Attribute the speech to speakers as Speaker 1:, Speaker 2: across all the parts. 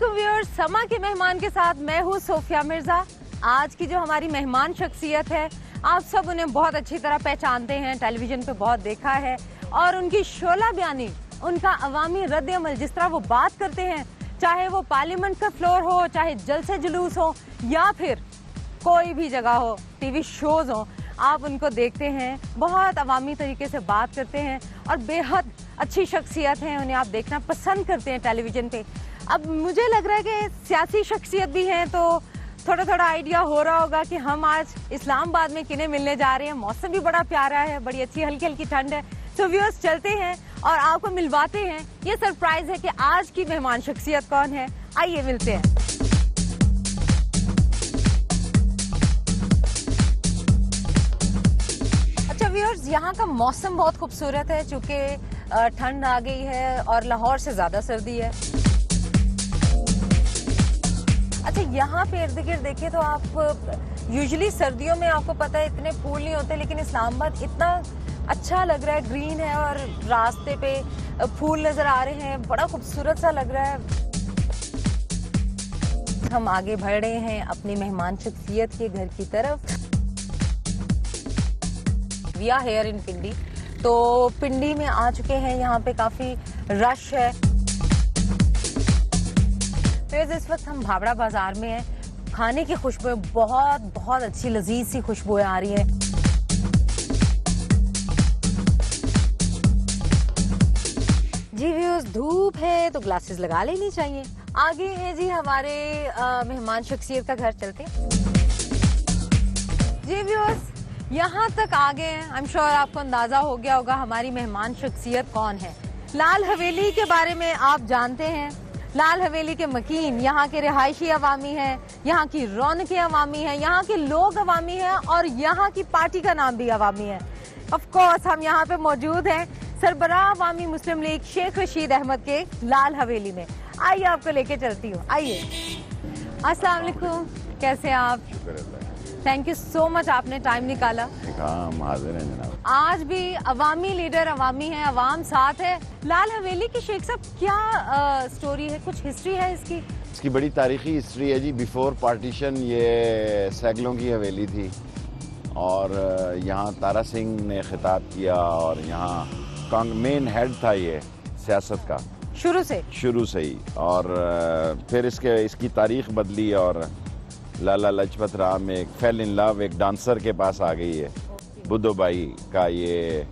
Speaker 1: वालेकुम व्यूअर्स, समा के मेहमान के साथ मैं हूँ सोफिया मिर्जा। आज की जो हमारी मेहमान शख्सियत है, आप सब उन्हें बहुत अच्छी तरह पहचानते हैं, टेलीविजन पे बहुत देखा है और उनकी शोला बयानी, उनका अवामी रद्द अमल, जिस तरह वो बात करते हैं, चाहे वो पार्लियामेंट का फ्लोर हो, चाहे जलसे जुलूस हो या फिर कोई भी जगह हो, टीवी शोज हो, आप उनको देखते हैं, बहुत अवामी तरीके से बात करते हैं और बेहद अच्छी शख्सियत है, उन्हें आप देखना पसंद करते हैं टेलीविजन पे। अब मुझे लग रहा है कि सियासी शख्सियत भी हैं, तो थोड़ा थोड़ा आइडिया हो रहा होगा कि हम आज इस्लामाबाद में किन्हें मिलने जा रहे हैं। मौसम भी बड़ा प्यारा है, बड़ी अच्छी हल्की हल्की ठंड है। सो व्यूअर्स, चलते हैं और आपको मिलवाते हैं। ये सरप्राइज है कि आज की मेहमान शख्सियत कौन है, आइए मिलते हैं। अच्छा व्यूअर्स, यहाँ का मौसम बहुत खूबसूरत है, चूंकि ठंड आ गई है और लाहौर से ज्यादा सर्दी है। अच्छा, यहाँ पे इर्द गिर्द देखें तो आप यूजुअली सर्दियों में आपको पता है इतने फूल नहीं होते, लेकिन इस्लामाबाद इतना अच्छा लग रहा है, ग्रीन है और रास्ते पे फूल नजर आ रहे हैं, बड़ा खूबसूरत सा लग रहा है। हम आगे बढ़ रहे हैं अपनी मेहमान शख्सियत के घर की तरफ। वी आर हियर इन पिंडी, तो पिंडी में आ चुके हैं, यहाँ पे काफी रश है। इस वक्त हम भावड़ा बाजार में हैं। खाने की खुशबू बहुत बहुत अच्छी लजीज सी खुशबुएं आ रही हैं। जी व्यूअर्स, धूप है तो ग्लासेस लगा लेनी चाहिए। आगे है जी हमारे मेहमान शख्सियत का घर, चलते हैं। जी व्यूअर्स, यहाँ तक आ गए हैं। आई एम श्योर आपको अंदाजा हो गया होगा हमारी मेहमान शख्सियत कौन है। लाल हवेली के बारे में आप जानते हैं। लाल हवेली के मकीन, यहाँ के रिहायशी अवामी हैं, यहाँ की रौनकें अवामी हैं, यहाँ के लोग अवामी हैं और यहाँ की पार्टी का नाम भी अवामी है। ऑफ कोर्स हम यहाँ पे मौजूद हैं सरबराह अवामी मुस्लिम लीग शेख रशीद अहमद के लाल हवेली में। आइए आपको लेके चलती हूँ, आइए। अस्सलाम वालेकुम, कैसे आप? थैंक यू सो मच, आपने टाइम निकाला।
Speaker 2: हम हाजिर हैं जनाब।
Speaker 1: आज भी अवामी लीडर अवामी है, अवाम साथ है। लाल हवेली की शेख साहब क्या स्टोरी है, कुछ हिस्ट्री है इसकी?
Speaker 2: इसकी बड़ी तारीखी हिस्ट्री है जी। बिफोर पार्टीशन ये सैगलों की हवेली थी और यहाँ तारा सिंह ने खिताब किया और यहाँ मेन हेड था ये सियासत का शुरू से ही। और फिर इसकी तारीख बदली और लाला लाजपत राय एक फेल इन लव एक डांसर के पास आ गई है। बुद्धो भाई का ये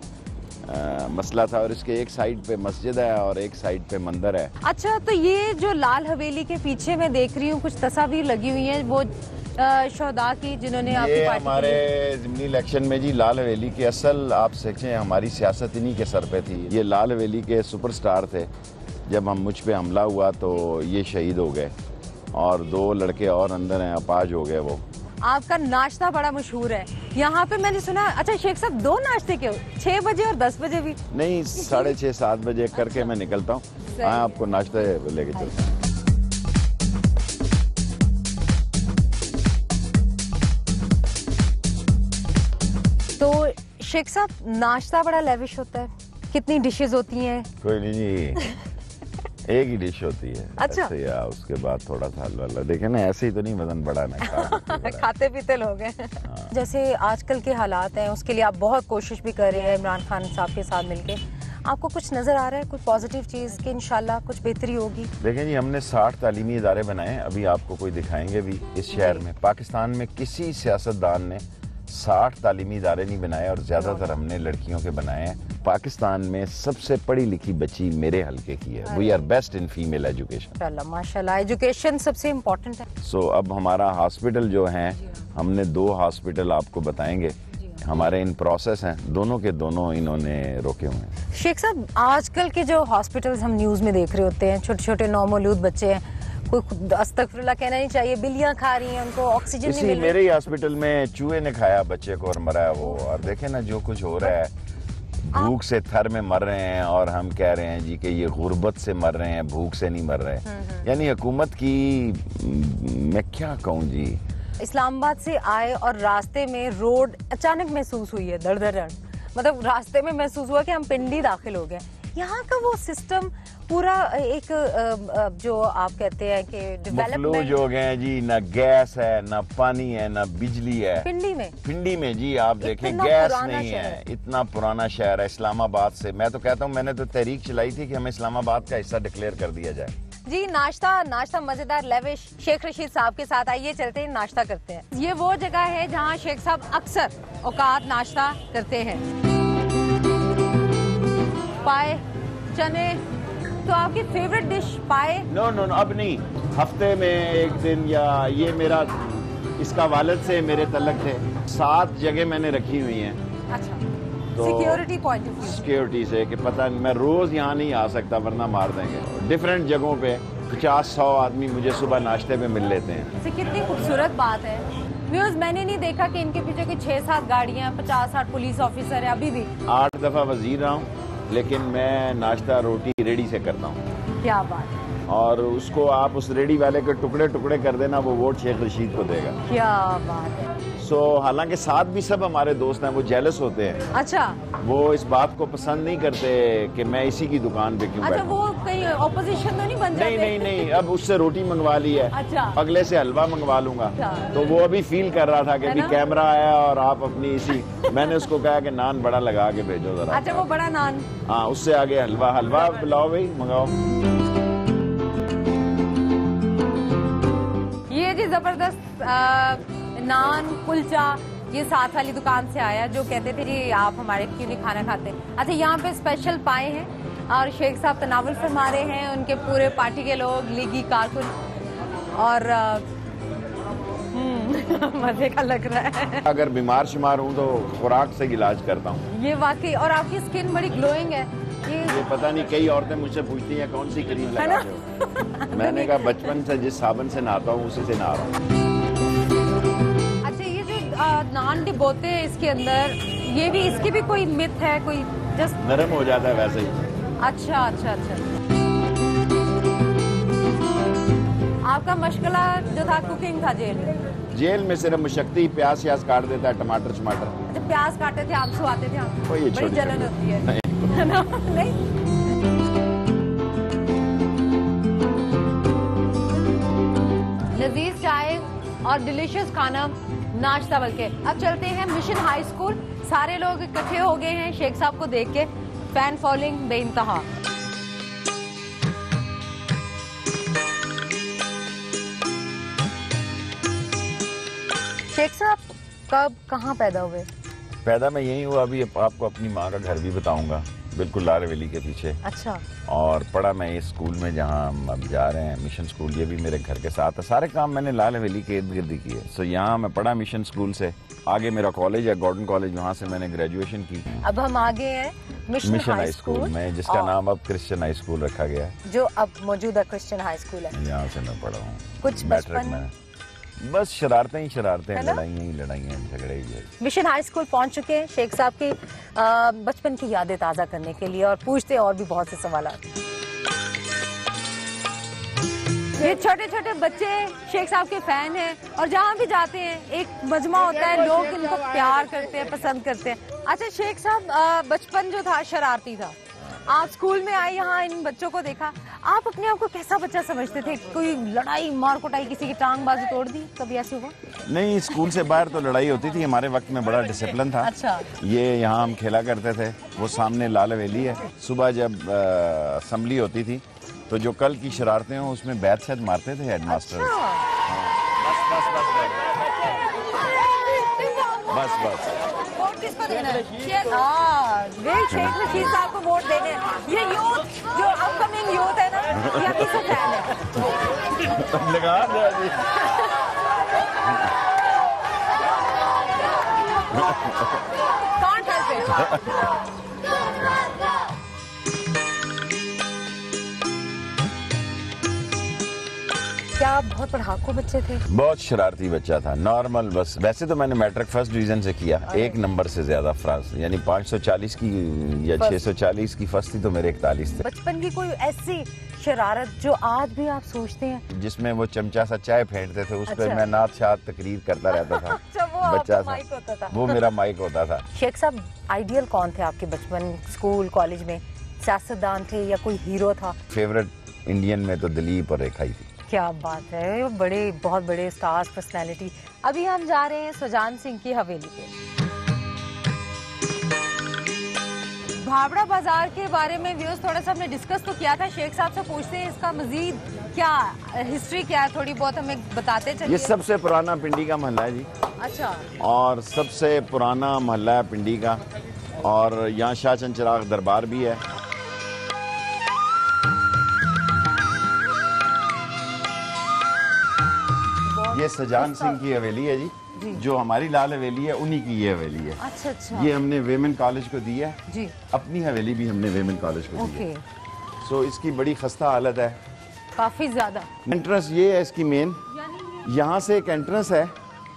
Speaker 2: मसला था और इसके एक साइड पे मस्जिद है और एक साइड पे मंदिर है।
Speaker 1: अच्छा, तो ये जो लाल हवेली के पीछे मैं देख रही हूँ कुछ तस्वीर लगी हुई है, वो शोहदा की जिन्होंने आपकी पार्टी
Speaker 2: हमारे ज़िमनी इलेक्शन में जी लाल हवेली की असल आप सोचें हमारी सियासत इन्हीं के सर पे थी। ये लाल हवेली के सुपरस्टार थे। जब हम मुझ पे हमला हुआ तो ये शहीद हो गए और 2 लड़के और अंदर हैं, अपाज हो गए वो।
Speaker 1: आपका नाश्ता बड़ा मशहूर है यहाँ पे, मैंने सुना। अच्छा शेख साहब, 2 नाश्ते क्यों? 6 बजे और 10 बजे भी?
Speaker 2: नहीं, 6:30-7 बजे करके मैं निकलता हूँ। हाँ, आपको नाश्ता लेके चलता हूँ।
Speaker 1: तो शेख साहब, नाश्ता बड़ा लेविश होता है, कितनी डिशेज होती हैं?
Speaker 2: कोई नहीं जी, एक ही डिश होती है।
Speaker 1: अच्छा,
Speaker 2: या उसके बाद थोड़ा सा हलवा। देखे ना, ऐसे ही तो नहीं वजन बढ़ा ना।
Speaker 1: खाते पीते लोग हैं। जैसे आजकल के हालात हैं, उसके लिए आप बहुत कोशिश भी कर रहे हैं इमरान खान साहब के साथ मिलके। आपको कुछ नजर आ रहा है, कुछ पॉजिटिव चीज कि इंशाल्लाह कुछ बेहतरी होगी? देखें
Speaker 2: जी, हमने 60 तालीमी इदारे बनाए, अभी आपको कोई दिखाएंगे भी इस शहर में। पाकिस्तान में किसी सियासतदान ने 60 तालीमी इदारे नहीं बनाए और ज्यादातर हमने लड़कियों के बनाए हैं। पाकिस्तान में सबसे पढ़ी लिखी बच्ची मेरे हल्के की है। We are best in female education.
Speaker 1: माशाल्लाह, एजुकेशन सबसे इम्पोर्टेंट है।
Speaker 2: सो अब हमारा हॉस्पिटल जो है, हमने 2 हॉस्पिटल आपको बताएंगे, हमारे इन प्रोसेस हैं, दोनों के दोनों इन्होंने रोके हुए हैं।
Speaker 1: शेख साहब, आजकल के जो हॉस्पिटल्स हम न्यूज में देख रहे होते हैं, छोटे छोटे नौमौलूद बच्चे हैं, कोई अस्तगफिरुल्लाह कहना नहीं चाहिए, बिल्लियां खा रही हैं, उनको ऑक्सीजन नहीं मिल रही।
Speaker 2: मेरे ही हॉस्पिटल में चूहे ने खाया बच्चे को और मरा है वो। और देखे ना जो कुछ हो रहा है, भूख से थर में मर रहे हैं और हम कह रहे हैं जी कि ये गुर्बत से मर रहे हैं, भूख से नहीं मर रहे। यानी हुकूमत की, मैं क्या कहूँ जी।
Speaker 1: इस्लामाबाद से आए और रास्ते में रोड अचानक महसूस हुई है दरदरन, मतलब रास्ते में महसूस हुआ कि हम पिंडी दाखिल हो गए। यहाँ का वो सिस्टम, पूरा एक जो आप कहते हैं कि
Speaker 2: मफलूज
Speaker 1: डेवलपमेंट
Speaker 2: हो गए हैं जी, ना गैस है, ना पानी है, ना बिजली है। पिंडी में जी आप देखें गैस नहीं है। इतना पुराना शहर है इस्लामाबाद से। मैं तो कहता हूँ मैंने तो तहरीक चलाई थी कि हमें इस्लामाबाद का हिस्सा डिक्लेयर कर दिया जाए।
Speaker 1: जी नाश्ता मजेदार लेविश शेख रशीद साहब के साथ आइए चलते हैं नाश्ता करते हैं। ये वो जगह है जहाँ शेख साहब अक्सर औकात नाश्ता करते हैं। पाए चने, तो आपकी फेवरेट डिश पाए?
Speaker 2: नो अब नहीं, हफ्ते में एक दिन, या ये मेरा इसका वालिद से मेरे तल्लक थे। 7 जगह मैंने रखी हुई हैं।
Speaker 1: अच्छा,
Speaker 2: तो
Speaker 1: security point of view,
Speaker 2: security से कि पता नहीं, मैं रोज यहाँ नहीं आ सकता वरना मार देंगे। डिफरेंट जगहों पे 50-100 आदमी मुझे सुबह नाश्ते पे मिल लेते हैं।
Speaker 1: कितनी खूबसूरत बात है। व्यूअर्स, मैंने नहीं देखा कि इनके पीछे कोई 6-7 गाड़ियां, 50-60 पुलिस ऑफिसर है। अभी भी
Speaker 2: 8 दफा वजीर रहा हूँ, लेकिन मैं नाश्ता रोटी रेडी से करता हूँ।
Speaker 1: क्या बात है।
Speaker 2: और उसको आप उस रेडी वाले के टुकड़े टुकड़े कर देना, वो वोट शेख रशीद को देगा।
Speaker 1: क्या बात है।
Speaker 2: हालांकि साथ भी सब हमारे दोस्त हैं, वो जेलस होते हैं।
Speaker 1: अच्छा,
Speaker 2: वो इस बात को पसंद नहीं करते कि मैं इसी की दुकान पे क्यों
Speaker 1: अच्छा, वो कहीं ऑपोजिशन तो नहीं बन जाते?
Speaker 2: नहीं, अब उससे रोटी मंगवा ली है।
Speaker 1: अच्छा,
Speaker 2: अगले से हलवा मंगवा लूंगा।
Speaker 1: अच्छा।
Speaker 2: तो वो अभी फील कर रहा था कि अभी कैमरा आया और आप अपनी इसी मैंने उसको कहा कि नान बड़ा लगा के भेजो जरा।
Speaker 1: अच्छा, वो बड़ा नान।
Speaker 2: हाँ, उससे आगे हलवा पिलाओ भाई, मंगाओ।
Speaker 1: ये जी जबरदस्त नान कुलचा, ये साथ वाली दुकान से आया, जो कहते थे जी आप हमारे क्यों नहीं खाना खाते। अच्छा, यहाँ पे स्पेशल पाए हैं और शेख साहब तनावुल फरमा रहे हैं, उनके पूरे पार्टी के लोग, लीगी कारकुन, और मजे का लग रहा है।
Speaker 2: अगर बीमार शिमार हूँ तो खुराक से इलाज करता हूँ।
Speaker 1: ये वाकई, और आपकी स्किन बड़ी ग्लोइंग है।
Speaker 2: ये पता नहीं, कई औरतें मुझसे पूछती हैं कौन सी क्रीम लगा रहे हो। मैंने कहा बचपन से जिस साबुन से नहाता हूँ उसी से नहा रहा हूँ।
Speaker 1: अच्छा, ये जो नान डिबोते हैं इसके अंदर, ये भी, इसकी भी कोई मिथ है? कोई जस्ट
Speaker 2: नरम हो जाता है वैसे ही।
Speaker 1: अच्छा। आपका मशगला जो था कुकिंग था जेल में?
Speaker 2: जेल में सिर्फ मुशक्ति प्याज काट देता है, टमाटर।
Speaker 1: अच्छा, प्याज काटते थे, आंसू आते थे आपको?
Speaker 2: ये
Speaker 1: बड़ी जलन होती है। नहीं। लजीज चाय और डिलीशियस खाना, नाश्ता। बल्कि अब चलते हैं मिशन हाई स्कूल। सारे लोग इकट्ठे हो गए हैं शेख साहब को देख के, फैन फॉलोइंग बेइंतहा। शेख साहब कब कहाँ पैदा हुए?
Speaker 2: पैदा मैं यही हुआ। अभी आपको अपनी माँ का घर भी बताऊंगा, बिल्कुल लालवेली के पीछे।
Speaker 1: अच्छा।
Speaker 2: और पढ़ा मैं इस स्कूल में जहाँ हम अब जा रहे हैं, मिशन स्कूल। ये भी मेरे घर के साथ है। सारे काम मैंने लालवेली के इर्द गिर्द किए। सो यहाँ मैं पढ़ा मिशन स्कूल से। आगे मेरा कॉलेज है गॉर्डन कॉलेज, वहाँ से मैंने ग्रेजुएशन की।
Speaker 1: अब हम आगे हैं मिशन हाई स्कूल
Speaker 2: में, जिसका नाम अब क्रिश्चियन हाई स्कूल रखा गया है,
Speaker 1: जो अब मौजूदा क्रिश्चियन हाई स्कूल है।
Speaker 2: यहाँ से मैं पढ़ा हूँ।
Speaker 1: कुछ बचपन में
Speaker 2: बस शरारतें, लड़ाइयाँ, झगड़े ही है।
Speaker 1: मिशन हाई स्कूल पहुंच चुके हैं शेख साहब की बचपन की यादें ताज़ा करने के लिए, और पूछते हैं और भी बहुत से सवाल। ये छोटे छोटे बच्चे शेख साहब के फैन हैं, और जहाँ भी जाते हैं एक मजमा होता है, लोग इनको प्यार करते हैं, पसंद करते हैं। अच्छा शेख साहब, बचपन जो था शरारती था, आप स्कूल में आए, यहाँ इन बच्चों को देखा, आप अपने आप को कैसा बच्चा समझते थे? कोई लड़ाई मार कुटाई, किसी की टांग बाजू तोड़ दी, कभी ऐसे हुआ?
Speaker 2: नहीं, स्कूल से बाहर तो लड़ाई होती थी। हमारे वक्त में बड़ा डिसिप्लिन था।
Speaker 1: अच्छा। ये
Speaker 2: यहाँ हम खेला करते थे। वो सामने लालवेली है। सुबह जब असेंबली होती थी तो जो कल की शरारतें हो उसमें बैत सैद मारते थे हेडमास्टर। बस
Speaker 1: वोट किसको देना है? शेख रशीद साहब को वोट देने। ये यूथ जो अपकमिंग यूथ है ना, ये किसको फैन है?
Speaker 2: लगा
Speaker 1: कौन खेलते? क्या आप बहुत पढ़ाकू बच्चे थे?
Speaker 2: बहुत शरारती बच्चा था, नॉर्मल। बस वैसे तो मैंने मैट्रिक फर्स्ट डिवीजन से किया, 1 नंबर से ज्यादा फ्रांस, यानी 540 की या 640 की फर्स्ट थी तो मेरे 41 थे।
Speaker 1: बचपन की कोई ऐसी शरारत जो आज भी आप सोचते हैं?
Speaker 2: जिसमें वो चमचा सा चाय फेंटते थे, उस पर मैं नात शात तकरीर करता रहता था।
Speaker 1: अच्छा, वो
Speaker 2: बच्चा
Speaker 1: माइक होता था।
Speaker 2: वो मेरा माइक होता था।
Speaker 1: शेख साहब, आइडियल कौन थे आपके बचपन, स्कूल, कॉलेज में? सियासतदान थे या कोई हीरो था?
Speaker 2: फेवरेट इंडियन में तो दिलीप और रेखा ही थी।
Speaker 1: क्या बात है, बड़े बहुत बड़े स्टार्स, पर्सनैलिटी। अभी हम जा रहे हैं सुजान सिंह की हवेली पे। भावड़ा बाजार के बारे में व्यूज थोड़ा सा हमने डिस्कस तो किया था, शेख साहब से पूछते हैं इसका मजीद क्या हिस्ट्री क्या है, थोड़ी बहुत हमें बताते चलिए।
Speaker 2: ये सबसे पुराना पिंडी का मोहल्ला है जी।
Speaker 1: अच्छा।
Speaker 2: और सबसे पुराना मोहल्ला है पिंडी का, और यहाँ शाह चंद चिराग दरबार भी है। ये सुजान सिंह की हवेली है जी, जो हमारी लाल हवेली है उन्हीं की ये हवेली है।
Speaker 1: अच्छा अच्छा।
Speaker 2: ये हमने वेमेन कॉलेज को दी है
Speaker 1: जी।
Speaker 2: अपनी हवेली भी हमने वेमेन कॉलेज को दी है।
Speaker 1: ओके।
Speaker 2: सो इसकी बड़ी खस्ता हालत है,
Speaker 1: काफी ज्यादा।
Speaker 2: एंट्रेंस ये है इसकी मेन, यहाँ से एक एंट्रेंस है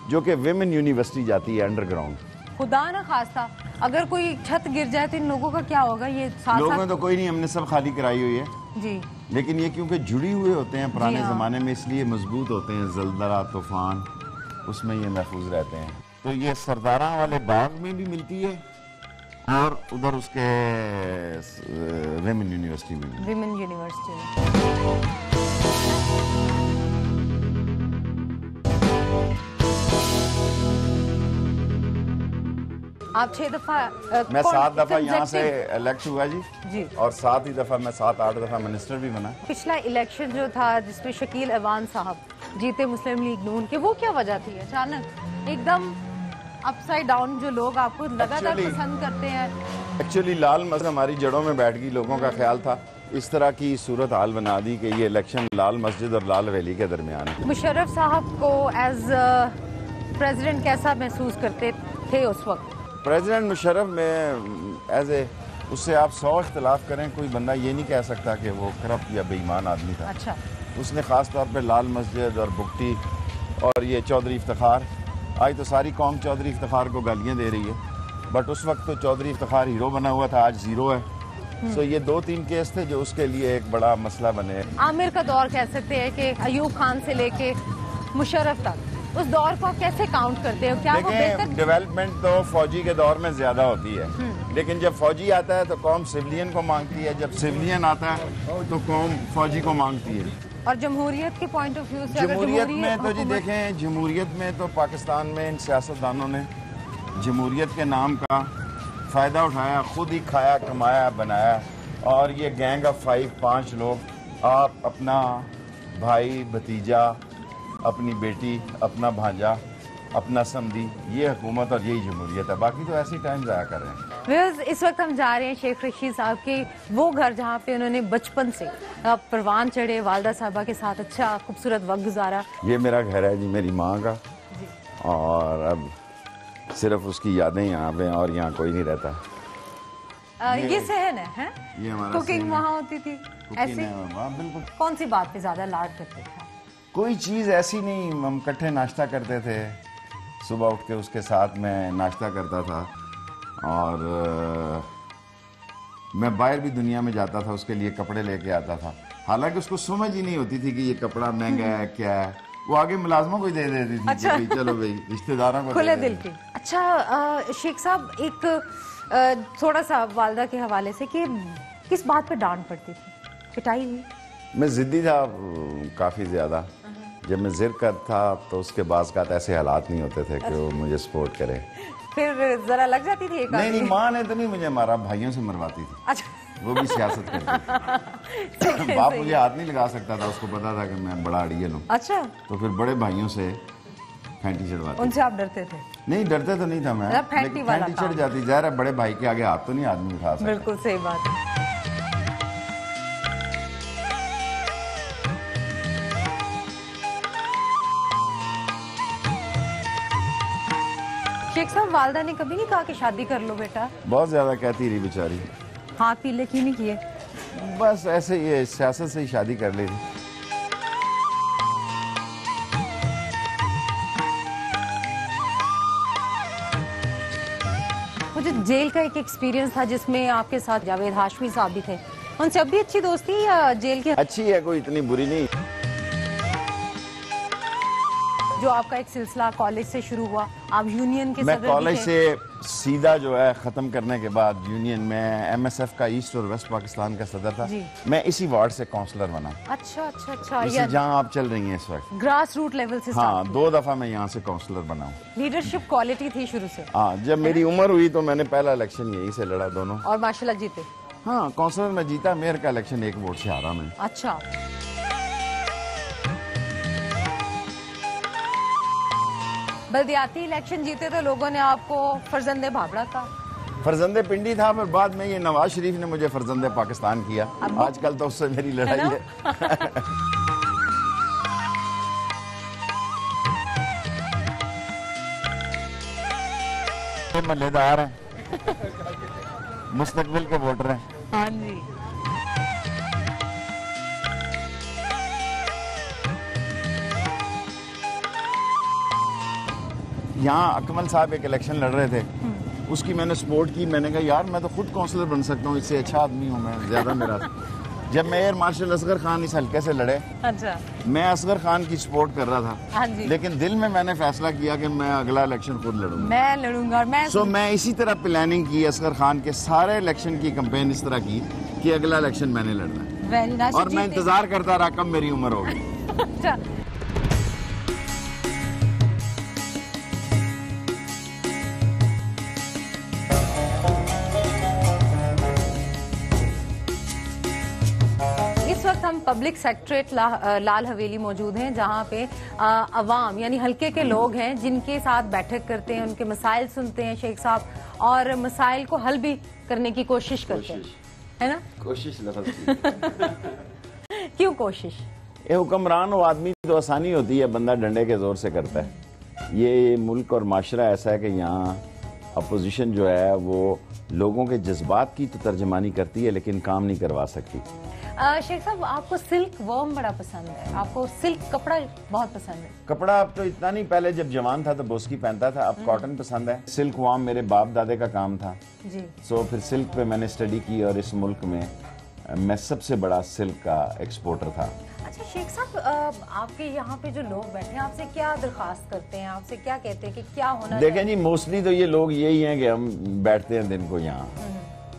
Speaker 2: जो कि वेमेन यूनिवर्सिटी जाती है अंडरग्राउंड।
Speaker 1: खुदा ना खास्ता अगर कोई छत गिर जाए तो इन लोगों का क्या होगा? ये साथ
Speaker 2: लोगों ने तो कोई नहीं, हमने सब खाली कराई हुई है
Speaker 1: जी।
Speaker 2: लेकिन ये क्योंकि जुड़ी हुए होते हैं पुराने
Speaker 1: हाँ।
Speaker 2: ज़माने में, इसलिए मजबूत होते हैं। जलदरा तूफान उसमें ये महफूज रहते हैं। तो ये सरदारा वाले बाग में भी मिलती है और उधर उसके वेमेन यूनिवर्सिटी में भी।
Speaker 1: Women university. आप 6 दफा
Speaker 2: मैं 7 दफा यहाँ से इलेक्ट हुआ जी,
Speaker 1: जी।
Speaker 2: और 7 ही दफा मैं 7-8 दफा मिनिस्टर भी बना।
Speaker 1: पिछला इलेक्शन जो था जिसमें शकील अवान साहब जीते मुस्लिम लीग नून के, वो क्या वजह थी? अचानक एकदम अपसाइड डाउन जो लोग आपको लगातार पसंद करते हैं।
Speaker 2: एक्चुअली लाल मस्जिद हमारी जड़ों में बैठ गई, लोगों का ख्याल था इस तरह की सूरत हाल बना दी कि ये इलेक्शन लाल मस्जिद और लाल हवेली के दरमियान है।
Speaker 1: मुशर्रफ साहब को एज प्रेसिडेंट कैसा महसूस करते थे उस वक्त?
Speaker 2: प्रेसिडेंट मुशर्रफ में एज ए उससे आप 100 इख्तलाफ करें, कोई बंदा ये नहीं कह सकता कि वो करप्ट या बेईमान आदमी था।
Speaker 1: अच्छा।
Speaker 2: उसने ख़ास तौर पे लाल मस्जिद और बुगटी और ये चौधरी इफ्तिखार, आज तो सारी कौम चौधरी इफ्तिखार को गालियाँ दे रही है, बट उस वक्त तो चौधरी इफ्तिखार हीरो बना हुआ था, आज ज़ीरो है। सो ये 2-3 केस थे जो उसके लिए एक बड़ा मसला बने।
Speaker 1: आमिर का दौर कह सकते हैं कि अयूब खान से लेके मुशर्रफ तक, उस दौर को आप कैसे काउंट करते हो? क्या वो बेहतर?
Speaker 2: डेवलपमेंट तो फौजी के दौर में ज्यादा होती है, लेकिन जब फौजी आता है तो कौम सिविलियन को मांगती है, जब सिविलियन आता है तो कौम फौजी को मांगती है।
Speaker 1: और जमहूरियत के पॉइंट ऑफ व्यू से
Speaker 2: जमहूरियत में तो जी देखें, जमहूरियत में तो पाकिस्तान में इन सियासतदानों ने जमहूरियत के नाम का फ़ायदा उठाया, खुद ही खाया, कमाया, बनाया। और ये गैंग ऑफ 5 लोग, आप, अपना भाई, भतीजा, अपनी बेटी, अपना भांजा, अपना समधी, ये हुकूमत और यही जमहूरियत है। बाकी तो ऐसी टाइम ज़ाया कर रहे हैं।
Speaker 1: इस वक्त हम जा रहे हैं शेख रशीद साहब के वो घर जहाँ पे उन्होंने बचपन से परवान चढ़े, वालदा साहबा के साथ अच्छा खूबसूरत वक्त गुजारा।
Speaker 2: ये मेरा घर है जी, मेरी माँ का, और अब सिर्फ उसकी यादें यहाँ पे, और यहाँ कोई नहीं रहता।
Speaker 1: ये सहन है?
Speaker 2: ये हमारा
Speaker 1: कुकिंग वहाँ होती थी ऐसी?
Speaker 2: बिल्कुल।
Speaker 1: कौन सी बात पे ज्यादा लाड करते थे?
Speaker 2: कोई चीज़ ऐसी नहीं, हम इकट्ठे नाश्ता करते थे, सुबह उठ के उसके साथ मैं नाश्ता करता था, और मैं बाहर भी दुनिया में जाता था, उसके लिए कपड़े लेके आता था। हालांकि उसको समझ ही नहीं होती थी कि ये कपड़ा महंगा है क्या है, वो आगे मुलाजमों को ही दे देती थी। अच्छा। कि चलो भाई, रिश्तेदारों को
Speaker 1: खुले दिल की। अच्छा शेख साहब, एक थोड़ा सा वालदा के हवाले से कि किस बात पे डांट पड़ती थी, पिटाई हुई?
Speaker 2: मैं जिद्दी था काफ़ी ज़्यादा। जब मैं जिद कर था तो उसके बाज़ का ऐसे हालात नहीं होते थे कि वो मुझे सपोर्ट करे।
Speaker 1: फिर जरा लग जाती थी?
Speaker 2: नहीं, माँ ने तो नहीं मुझे मारा, भाइयों से मरवाती थी।
Speaker 1: अच्छा।
Speaker 2: वो भी सियासत करती थी। बाप मुझे हाथ नहीं लगा सकता था, उसको पता था कि मैं बड़ा अड़ियल हूँ।
Speaker 1: अच्छा।
Speaker 2: तो फिर बड़े भाइयों से फैंटी चढ़वाती।
Speaker 1: उनसे आप डरते थे?
Speaker 2: नहीं, डरते तो नहीं था मैं,
Speaker 1: फैंटी
Speaker 2: चढ़ जाती। ज़ाहिर है बड़े भाई के आगे हाथ तो नहीं आदमी उठा सकता।
Speaker 1: बिल्कुल सही बात है। शेख साहब, वालदा ने कभी नहीं कहा कि शादी कर लो बेटा?
Speaker 2: बहुत ज्यादा कहती रही बेचारी।
Speaker 1: हाथ पीले क्यों नहीं किए?
Speaker 2: बस ऐसे ही सियासत से ही शादी कर ली थी।
Speaker 1: मुझे जेल का एक एक्सपीरियंस था जिसमें आपके साथ जावेद हाशमी साहब भी थे, उनसे अब भी अच्छी दोस्ती या जेल की?
Speaker 2: अच्छी है, कोई इतनी बुरी नहीं।
Speaker 1: जो आपका एक सिलसिला कॉलेज से शुरू हुआ, आप यूनियन के
Speaker 2: मैं
Speaker 1: सदर
Speaker 2: कॉलेज से सीधा जो है ख़त्म करने के बाद यूनियन में MSF का ईस्ट और वेस्ट पाकिस्तान का सदर था। मैं इसी वार्ड से काउंसलर बना।
Speaker 1: अच्छा
Speaker 2: इसी जहाँ आप चल रही हैं इस वक्त,
Speaker 1: ग्रास रूट लेवल से।
Speaker 2: हाँ, 2 दफा मैं यहाँ से काउंसलर बना हूँ।
Speaker 1: लीडरशिप क्वालिटी थी शुरू से।
Speaker 2: हाँ, जब मेरी उम्र हुई तो मैंने पहला इलेक्शन यहीं से लड़ा दोनों,
Speaker 1: और माशाल्लाह जीते।
Speaker 2: हाँ, काउंसलर में जीता, मेयर का इलेक्शन 1 वोट से हारा मैं।
Speaker 1: अच्छा, बल्दियाती इलेक्शन जीते तो लोगों ने आपको फर्जंदे भाभड़ा कहा।
Speaker 2: फर्जंदे पिंडी था, पर बाद में ये नवाज शरीफ ने मुझे फर्जंदे पाकिस्तान किया। आजकल तो उससे मेरी लड़ाई है। मजेदार है, मुस्तकबिल के वोटर हैं।
Speaker 1: हाँ जी।
Speaker 2: यहाँ अकमल साहब एक इलेक्शन लड़ रहे थे, उसकी मैंने सपोर्ट की। मैंने कहा यार मैं तो खुद काउंसलर बन सकता हूँ, इससे अच्छा आदमी हूँ मैं, ज्यादा मेरा। जब मेयर मार्शल असगर खान इस हल्के से लड़े,
Speaker 1: अच्छा,
Speaker 2: मैं असगर खान की सपोर्ट कर रहा था।
Speaker 1: हाँ जी।
Speaker 2: लेकिन दिल में मैंने फैसला किया कि मैं अगला इलेक्शन खुद लड़ूंगा।
Speaker 1: मैं लड़ूंगा। और
Speaker 2: मैं इसी तरह प्लानिंग की असगर खान के सारे इलेक्शन की कैंपेन इस तरह की कि अगला इलेक्शन मैंने लड़ना है। और मैं इंतजार करता रहा कब मेरी उम्र होगी।
Speaker 1: अच्छा, हम पब्लिक सेक्रेटरीट लाल हवेली मौजूद हैं, जहां पे अवाम यानी हल्के के लोग हैं जिनके साथ बैठक करते हैं, उनके मसाइल सुनते हैं शेख साहब, और मसाइल को हल भी करने की कोशिश करते हैं, है ना?
Speaker 2: कोशिश
Speaker 1: क्यों कोशिश?
Speaker 2: ये हुक्मरान हो आदमी तो आसानी होती है, बंदा डंडे के जोर से करता है। ये मुल्क और माशरा ऐसा है कि यहाँ अपोजिशन जो है वो लोगों के जज्बात की तो तर्जमानी करती है लेकिन काम नहीं करवा सकती।
Speaker 1: शेख साहब, आपको सिल्क वर्म बड़ा पसंद है, आपको सिल्क कपड़ा बहुत पसंद है।
Speaker 2: कपड़ा अब तो इतना नहीं, पहले जब जवान था तो बोस्की पहनता था, अब कॉटन पसंद है। सिल्क वर्म मेरे बाप दादे का काम था
Speaker 1: जी।
Speaker 2: सो फिर सिल्क पे मैंने स्टडी की और इस मुल्क में मैं सबसे बड़ा सिल्क का एक्सपोर्टर था।
Speaker 1: अच्छा शेख साहब, आपके यहाँ पे जो लोग बैठे हैं आपसे क्या दरखास्त करते हैं, आपसे क्या कहते हैं कि क्या होना?
Speaker 2: देखें जी, मोस्टली तो ये लोग यही हैं कि हम बैठते हैं दिन को यहाँ,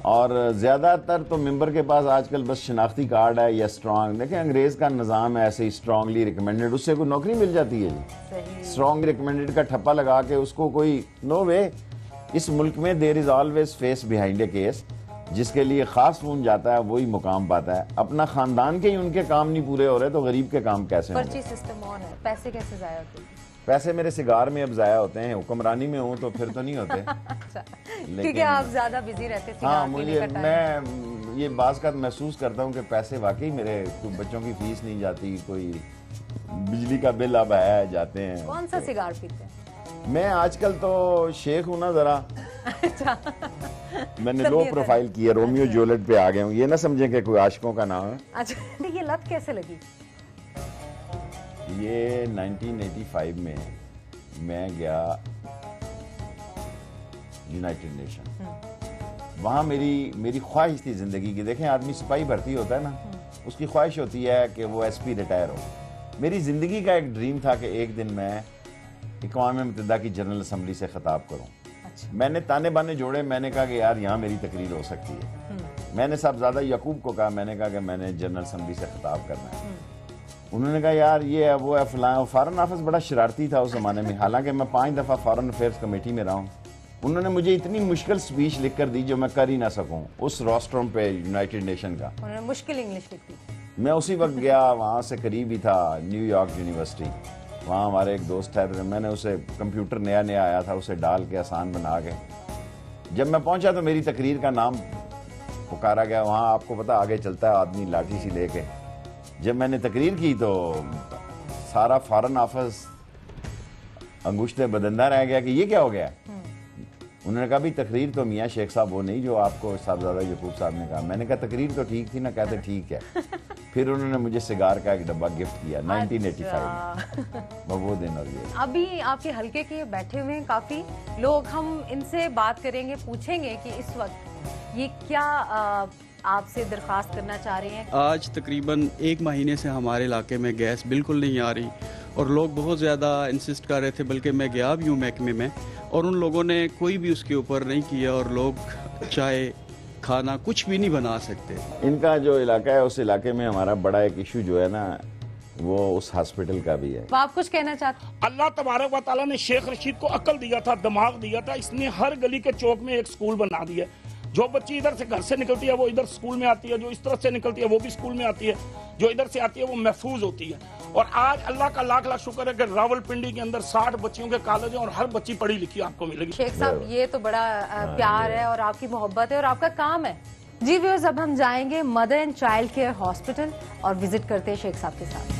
Speaker 2: और ज्यादातर तो मेंबर के पास आजकल बस शनाख्ती कार्ड है या स्ट्रांग। देखें अंग्रेज का निज़ाम है ऐसे ही, स्ट्रांगली रिकमेंडेड, उससे कोई नौकरी मिल जाती है जी। स्ट्रांग रिकमेंडेड का ठप्पा लगा के उसको कोई, नो वे। इस मुल्क में there is always face behind a case. जिसके लिए खास खून जाता है वही मुकाम पाता है। अपना खानदान के ही उनके काम नहीं पूरे हो रहे तो गरीब के काम कैसे होंगे?
Speaker 1: पर्ची सिस्टम ऑन है, पैसे कैसे जाया होते हैं?
Speaker 2: पैसे मेरे सिगार में अब जाया होते हैं, हुक्मरानी में हूँ तो फिर तो नहीं होते।
Speaker 1: अच्छा, क्योंकि आप ज्यादा बिजी रहते हैं।
Speaker 2: हाँ, मुझे मैं ये बात का महसूस करता हूँ कि पैसे वाकई मेरे, बच्चों की फीस नहीं जाती, कोई बिजली का बिल अब आया जाते हैं।
Speaker 1: कौन सा सिगार पीते हैं?
Speaker 2: मैं आजकल तो शेख हूँ ना जरा।
Speaker 1: अच्छा।
Speaker 2: मैंने लो प्रोफाइल की है, रोमियो जूलियट पे आ गया हूँ। ये ना समझें कि कोई आशिकों का नाम है।
Speaker 1: अच्छा, ये लत कैसे लगी?
Speaker 2: ये 1985 में मैं गया यूनाइटेड नेशन। वहाँ मेरी ख्वाहिश थी जिंदगी की। देखें आदमी सिपाही भर्ती होता है ना, उसकी ख्वाहिश होती है कि वो SP रिटायर हो। मेरी जिंदगी का एक ड्रीम था कि एक दिन मैं अक़वाम मुत्तहिदा की जनरल असम्बली से खिताब करूँ।
Speaker 1: अच्छा।
Speaker 2: मैंने ताने बाने जोड़े, मैंने कहा कि यार यहाँ मेरी तकरीर हो सकती है। मैंने साहबजादा यकूब को कहा, मैंने कहा कि मैंने जनरल असम्बली से खिताब करना है। उन्होंने कहा यार ये है वो है फलां। फॉरेन ऑफिस बड़ा शरारती था उस जमाने में, हालांकि मैं 5 दफ़ा फॉरेन अफेयर्स कमेटी में रहा हूँ। उन्होंने मुझे इतनी मुश्किल स्पीच लिख कर दी जो मैं कर ही ना सकूं उस रोस्ट्रम पे यूनाइटेड नेशन का।
Speaker 1: उन्होंने मुश्किल इंग्लिश लिख दी।
Speaker 2: मैं उसी वक्त गया, वहाँ से करीब ही था न्यूयॉर्क यूनिवर्सिटी। वहाँ हमारे एक दोस्त ठहरे, मैंने उसे कंप्यूटर नया नया आया था, उसे डाल के आसान बना के जब मैं पहुँचा तो मेरी तकरीर का नाम पुकारा गया। वहाँ आपको पता आगे चलता है आदमी लाठी सी लेके। जब मैंने तकरीर की तो सारा फॉरेन ऑफिस अंगुश्ते बदंदा रह गया कि ये क्या हो गया। उन्होंने कहा भी तकरीर तो मियाँ शेख साहब वो नहीं जो आपको साहबजादा यकूब साहब ने कहा। मैंने कहा तकरीर तो ठीक थी ना, कहते ठीक है। फिर उन्होंने मुझे सिगार का एक डब्बा गिफ्ट किया 1985 में। वो दिन और ये
Speaker 1: अभी आपके हल्के के बैठे हुए हैं काफी लोग, हम इनसे बात करेंगे, पूछेंगे कि इस वक्त ये क्या आपसे दरख्वास्त करना चाह रहे हैं।
Speaker 3: आज तकरीबन 1 महीने से हमारे इलाके में गैस बिल्कुल नहीं आ रही और लोग बहुत ज़्यादा इंसिस्ट कर रहे थे, बल्कि मैं गया भी हूँ महकमे में और उन लोगों ने कोई भी उसके ऊपर नहीं किया और लोग चाहे खाना कुछ भी नहीं बना सकते।
Speaker 2: इनका जो इलाका है उस इलाके में हमारा बड़ा एक इशू जो है ना वो उस हॉस्पिटल का भी है।
Speaker 1: तो आप कुछ कहना चाहते?
Speaker 4: अल्लाह तबारक व तआला ने शेख रशीद को अकल दिया था, दिमाग दिया था, इसने हर गली के चौक में एक स्कूल बना दिया। जो बच्ची इधर से घर से निकलती है वो इधर स्कूल में आती है, जो इस तरफ से निकलती है वो भी स्कूल में आती है, जो इधर से आती है वो महफूज होती है। और आज अल्लाह का लाख लाख शुक्र है कि रावलपिंडी के अंदर 60 बच्चियों के कॉलेज हैं और हर बच्ची पढ़ी लिखी आपको मिलेगी।
Speaker 1: शेख साहब ये तो बड़ा प्यार है और आपकी मोहब्बत है और आपका काम है। जी व्यूअर्स, अब हम जाएंगे mother and child care hospital और विजिट करते हैं शेख साहब के साथ।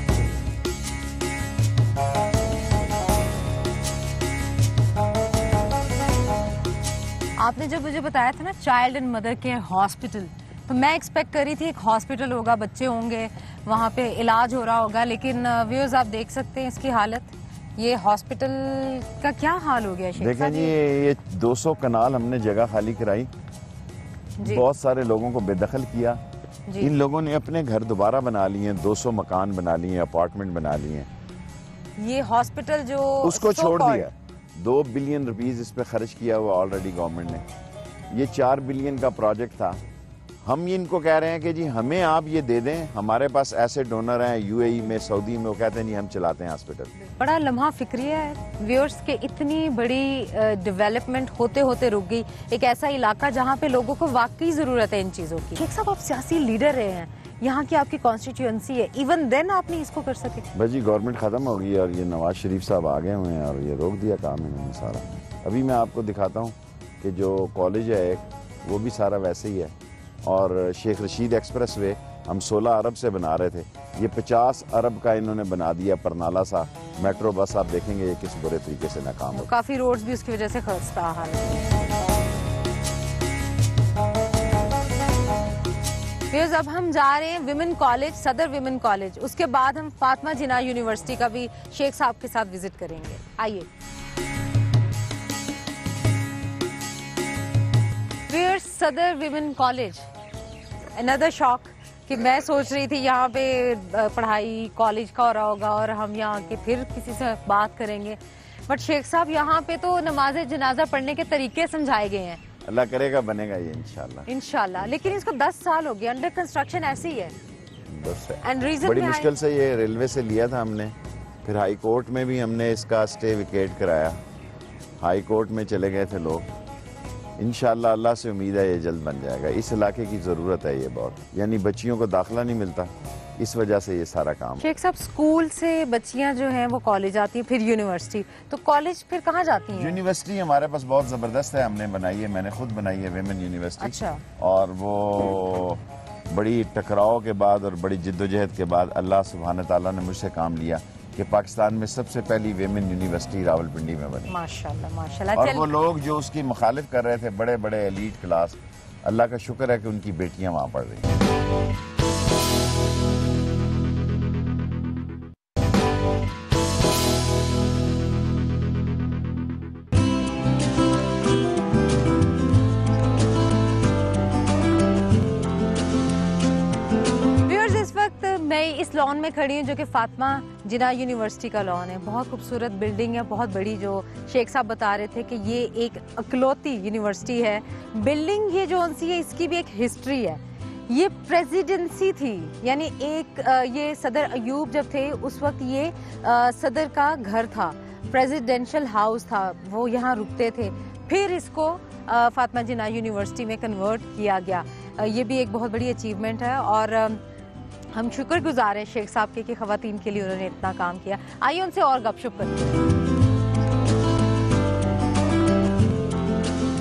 Speaker 1: आपने जब मुझे बताया था ना child and mother care hospital, तो मैं एक्सपेक्ट कर रही थी एक हॉस्पिटल होगा, बच्चे होंगे, वहाँ पे इलाज हो रहा होगा, लेकिन व्यूअर्स आप देख सकते हैं इसकी हालत। ये हॉस्पिटल का क्या हाल हो गया शेख
Speaker 2: देखें
Speaker 1: साहब?
Speaker 2: जी, ये 200 कनाल हमने जगह खाली कराई, बहुत सारे लोगों को बेदखल किया। इन लोगों ने अपने घर दोबारा बना लिए, 200 मकान बना लिए, अपार्टमेंट बना लिए।
Speaker 1: ये हॉस्पिटल जो
Speaker 2: उसको छोड़ दिया। 2 बिलियन रुपीस इस पे खर्च किया हुआ ऑलरेडी गवर्नमेंट ने। ये 4 बिलियन का प्रोजेक्ट था। हम इनको कह रहे हैं कि जी हमें आप ये दे दें, हमारे पास ऐसे डोनर हैं यूएई में, सऊदी में, वो कहते हैं जी हम चलाते हैं हॉस्पिटल।
Speaker 1: बड़ा लम्हा फिक्रिया है व्यूअर्स के, इतनी बड़ी डेवलपमेंट होते होते रुक गई। एक ऐसा इलाका जहाँ पे लोगों को वाकई जरूरत है इन चीजों की। शेख साहब आप सियासी लीडर रहे हैं, यहाँ की आपकी कॉन्स्टिट्यूएंसी है, इवन देन आप नहीं इसको कर सके?
Speaker 2: बस जी गवर्नमेंट खत्म हो गई और ये नवाज शरीफ साहब आ गए हुए हैं और ये रोक दिया काम इन्होंने सारा। अभी मैं आपको दिखाता हूँ कि जो कॉलेज है एक, वो भी सारा वैसे ही है। और शेख रशीद एक्सप्रेस वे हम 16 अरब से बना रहे थे, ये 50 अरब का इन्होंने बना दिया। परनाला सा मेट्रो बस आप देखेंगे ये किस बुरे तरीके से नाकाम हो।
Speaker 1: काफी रोड्स भी उसकी वजह से खस्ता हाल है। अब हम जा रहे हैं विमेन कॉलेज, सदर विमेन कॉलेज। उसके बाद हम फातिमा जिन्ना यूनिवर्सिटी का भी शेख साहब के साथ विजिट करेंगे। आइए सदर विमेन कॉलेज, अनदर शॉक कि मैं सोच रही थी यहाँ पे पढ़ाई कॉलेज का हो रहा होगा और हम यहाँ के फिर किसी से बात करेंगे, बट शेख साहब यहाँ पे तो नमाज जनाजा पढ़ने के तरीके समझाए गए हैं।
Speaker 2: अल्लाह करेगा बनेगा ये इंशाल्लाह।
Speaker 1: इंशाल्लाह, लेकिन इसको 10 साल हो गए, अंडर कंस्ट्रक्शन ऐसी ही है।
Speaker 2: बस
Speaker 1: एंड रीजन
Speaker 2: बड़ी मुश्किल से ये रेलवे से लिया था हमने, फिर हाई कोर्ट में भी हमने इसका स्टे विकेट कराया, हाई कोर्ट में चले गए थे लोग। इंशाल्लाह अल्लाह से उम्मीद है ये जल्द बन जाएगा। इस इलाके की ज़रूरत है ये बहुत, यानी बच्चियों को दाखिला नहीं मिलता, इस वजह से ये सारा काम।
Speaker 1: शेख साहब स्कूल से बच्चियां जो हैं वो कॉलेज आती हैं, फिर यूनिवर्सिटी, तो कॉलेज फिर कहाँ जाती हैं?
Speaker 2: यूनिवर्सिटी हमारे पास बहुत ज़बरदस्त है, हमने बनाई है, मैंने खुद बनाई है विमेन यूनिवर्सिटी।
Speaker 1: अच्छा।
Speaker 2: और वो बड़ी टकराव के बाद और बड़ी जिद्दोजहद के बाद अल्लाह सुब्हान तआला ने मुझसे काम लिया कि पाकिस्तान में सबसे पहली विमेन यूनिवर्सिटी रावलपिंडी में बनी।
Speaker 1: माशाल्लाह माशाल्लाह।
Speaker 2: और वो लोग जो उसकी मुखालिफ कर रहे थे, बड़े बड़े एलीट क्लास, अल्लाह का शुक्र है कि उनकी बेटियां वहाँ पढ़ रही हैं।
Speaker 1: मैं इस लॉन में खड़ी हूँ जो कि फातिमा जिन्ना यूनिवर्सिटी का लॉन है। बहुत खूबसूरत बिल्डिंग है, बहुत बड़ी, जो शेख साहब बता रहे थे कि ये एक अकलौती यूनिवर्सिटी है। बिल्डिंग ये जो सी है इसकी भी एक हिस्ट्री है। ये प्रेसिडेंसी थी, यानी एक ये सदर अयूब जब थे उस वक्त ये सदर का घर था, प्रेसिडेंशियल हाउस था, वो यहाँ रुकते थे। फिर इसको फातिमा जिन्ना यूनिवर्सिटी में कन्वर्ट किया गया। ये भी एक बहुत बड़ी अचीवमेंट है और हम शुक्रगुजार हैं शेख साहब के कि ख़वातीन के लिए उन्होंने इतना काम किया। आइए उनसे और गपशप करते हैं।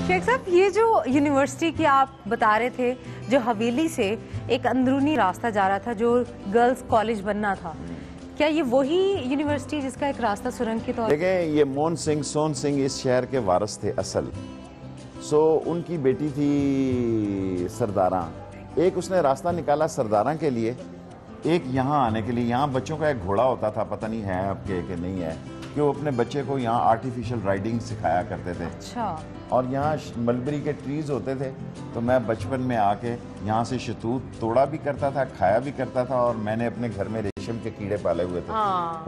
Speaker 1: शेख साहब ये जो यूनिवर्सिटी की आप बता रहे थे, जो हवेली से एक अंदरूनी रास्ता जा रहा था जो गर्ल्स कॉलेज बनना था, क्या ये वही यूनिवर्सिटी जिसका एक रास्ता सुरंग के तौर?
Speaker 2: देखें, ये मोहन सिंह सोन सिंह इस शहर के वारिस थे असल। सो उनकी बेटी थी सरदारा, एक उसने रास्ता निकाला सरदारा के लिए, एक यहाँ आने के लिए। यहाँ बच्चों का एक घोड़ा होता था, पता नहीं है आपके कि नहीं है, कि वो अपने बच्चे को यहाँ आर्टिफिशियल राइडिंग सिखाया करते थे।
Speaker 1: अच्छा।
Speaker 2: और यहाँ मलबरी के ट्रीज होते थे, तो मैं बचपन में आके यहाँ से शतूत तोड़ा भी करता था, खाया भी करता था, और मैंने अपने घर में रेशम के कीड़े पाले हुए थे,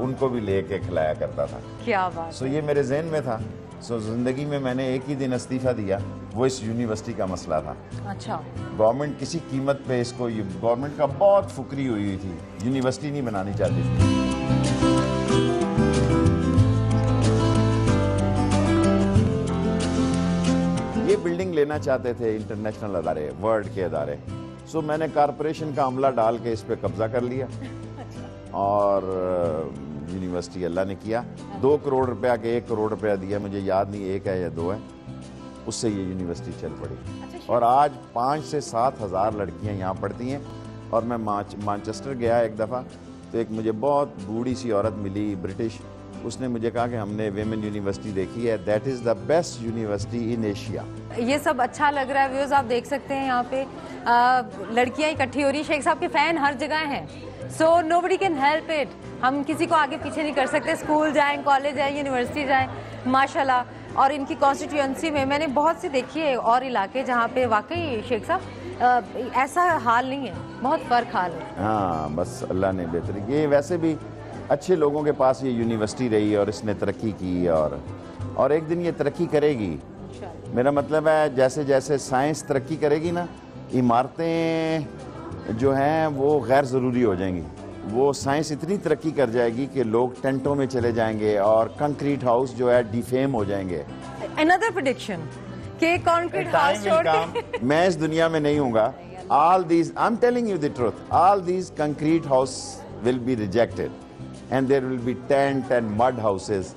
Speaker 2: उनको भी लेके खिलाया करता था।
Speaker 1: क्या बात।
Speaker 2: सो ये मेरे जहन में था सो जिंदगी में मैंने एक ही दिन इस्तीफा दिया, वो इस यूनिवर्सिटी का मसला था।
Speaker 1: अच्छा,
Speaker 2: गवर्नमेंट किसी कीमत पे इसको, गवर्नमेंट का बहुत फुकरी हुई थी, यूनिवर्सिटी नहीं बनानी चाहती थी। ये बिल्डिंग लेना चाहते थे इंटरनेशनल अदारे, वर्ल्ड के अदारे। सो मैंने कारपोरेशन का अमला डाल के इस पे कब्जा कर लिया और यूनिवर्सिटी अल्लाह ने किया। 2 करोड़ रुपया के 1 करोड़ रुपया दिया, मुझे याद नहीं 1 है या 2 है, उससे ये यूनिवर्सिटी चल पड़ी। और आज 5 से 7 हज़ार लड़कियां यहाँ पढ़ती हैं। और मैं मानचेस्टर गया एक दफ़ा, तो एक मुझे बहुत बूढ़ी सी औरत मिली ब्रिटिश, उसने मुझे कहा कि हमने वेमेन यूनिवर्सिटी देखी है, that is the best university in Asia.
Speaker 1: ये सब अच्छा लग रहा है व्यूअर्स, आप देख सकते हैं यहाँ पे लड़कियाँ इकट्ठी हो रही, शेख साहब के फैन हर जगह हैं। So nobody can help it, हम किसी को आगे पीछे नहीं कर सकते, स्कूल जाएं, कॉलेज जाएं, यूनिवर्सिटी जाएं, माशाल्लाह। और इनकी कॉन्स्टिट्यूएंसी में मैंने बहुत सी देखी है और इलाके जहाँ पे वाकई शेख साहब ऐसा हाल नहीं है, बहुत फ़र्क हाल है।
Speaker 2: हाँ, बस अल्लाह ने बेहतरी की। वैसे भी अच्छे लोगों के पास ये यूनिवर्सिटी रही और इसने तरक्की की, और एक दिन ये तरक्की करेगी। मेरा मतलब है जैसे जैसे साइंस तरक्की करेगी ना, इमारतें जो हैं वो गैर ज़रूरी हो जाएंगी। वो साइंस इतनी तरक्की कर जाएगी कि लोग टेंटों में चले जाएंगे और कंक्रीट हाउस जो है डिफेम हो जाएंगे।
Speaker 1: Another prediction कि कंक्रीट हाउस छोड़ के
Speaker 2: मैं इस दुनिया में नहीं हूँगा। All these, I'm telling you the truth, all these concrete house will be rejected and there will be tent and mud houses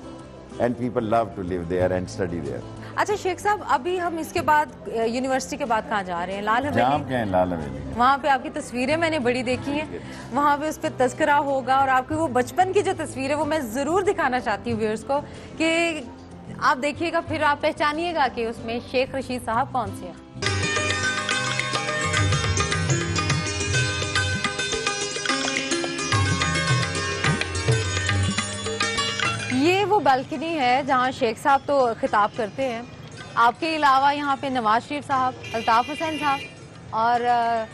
Speaker 2: and people love to live there and study there.
Speaker 1: अच्छा शेख साहब, अभी हम इसके बाद university के बाद कहाँ जा रहे हैं? लाल हवेली।
Speaker 2: लाल हवेली, वहाँ
Speaker 1: पे आपकी तस्वीरें मैंने बड़ी देखी हैं, वहाँ पे उस पर तस्करा होगा और आपकी वो बचपन की जो तस्वीर है वो मैं जरूर दिखाना चाहती हूँ व्यूअर्स को, कि आप देखिएगा फिर आप पहचानिएगा कि उसमें शेख रशीद साहब कौन से हैं। ये वो बालकनी है जहाँ शेख साहब तो खिताब करते हैं। आपके अलावा यहाँ पे नवाज शरीफ साहब, अल्ताफ हुसैन साहब और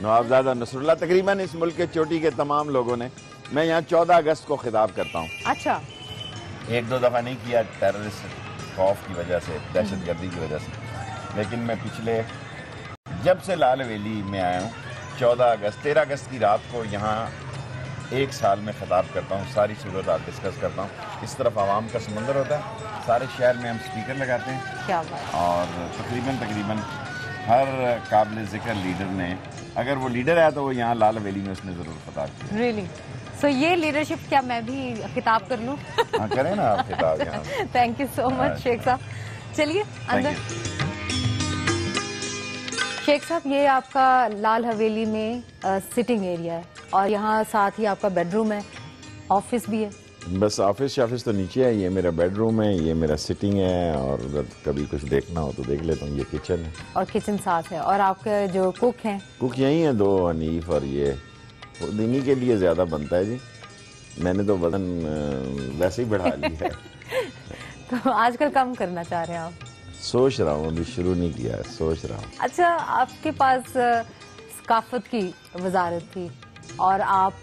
Speaker 2: नवाबजादा नसरुल्लाह, तकरीबन इस मुल्क के चोटी के तमाम लोगों ने। मैं यहाँ 14 अगस्त को खिताब करता हूँ।
Speaker 1: अच्छा,
Speaker 2: 1-2 दफ़ा नहीं किया टेररिस्ट खौफ की वजह से, दहशतगर्दी की वजह से, लेकिन मैं पिछले जब से लाल हवेली में आया हूँ 14 अगस्त 13 अगस्त की रात को यहाँ 1 साल में खिताब करता हूँ, सारी सूरत आप डिस्कस करता हूँ। इस तरफ आवाम का समंदर होता है, सारे शहर में हम स्पीकर लगाते हैं।
Speaker 1: क्या बात।
Speaker 2: और तकरीबन हर काबिल ज़िक्र लीडर ने, अगर वो लीडर है तो वो यहाँ लाल हवेली में उसने ज़रूर खिताब किया।
Speaker 1: रियली? सो ये लीडरशिप क्या मैं भी खिताब कर लूँ?
Speaker 2: हाँ, करें ना आप खिताब यहाँ।
Speaker 1: Thank you so much Sheikh साहब। चलिए अंदर। शेख साहब, ये आपका लाल हवेली में सिटिंग एरिया है और यहाँ साथ ही आपका बेडरूम है, ऑफिस भी है।
Speaker 2: बस ऑफिस तो नीचे है, ये मेरा बेडरूम है, ये मेरा सिटिंग है, और अगर कभी कुछ देखना हो तो देख लेता हूँ। ये किचन है
Speaker 1: और किचन साथ है। और आपके जो कुक हैं?
Speaker 2: कुक यही है 2, हनीफ और ये। इन्हीं के लिए ज़्यादा बनता है जी, मैंने तो वजन वैसे ही बढ़ा लिया है।
Speaker 1: तो आजकल कम करना चाह रहे हैं आप?
Speaker 2: सोच रहा हूँ, अभी शुरू नहीं किया है, सोच रहा हूँ।
Speaker 1: अच्छा, आपके पास सकाफत की वजारत थी और आप